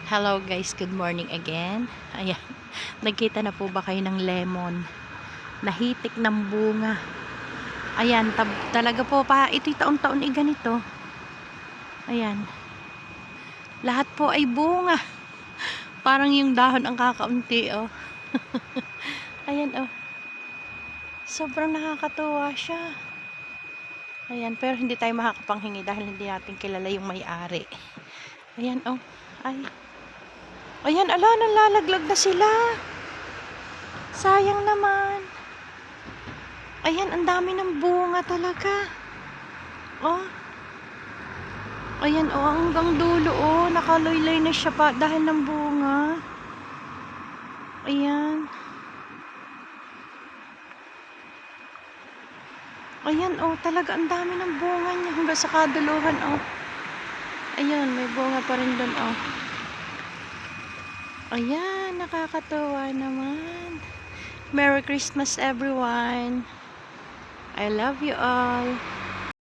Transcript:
Hello guys, good morning again. Ayan, nagkita na po ba kayo ng lemon? Nahitik ng bunga. Ayan, talaga po pa, ito'y taon-taon ganito. Ayan. Lahat po ay bunga. Parang yung dahon ang kakaunti, oh. Ayan, oh. Sobrang nakakatuwa siya. Ayan, pero hindi tayo makakapanghingi dahil hindi natin kilala yung may-ari. Ayan, oh. Ay. Ayan, ala, nalalaglag na sila. Sayang naman. Ayan, ang dami ng bunga talaga. Oh. Ayan, oh, hanggang dulo, oh. Nakaloylay na siya pa dahil ng bunga. Ayan. Ayan, oh, talaga ang dami ng bunga niya hanggang sa kaduluhan, oh. Ayan, may bunga pa rin doon, oh. Ayan, nakakatuwa naman. Merry Christmas, everyone. I love you all.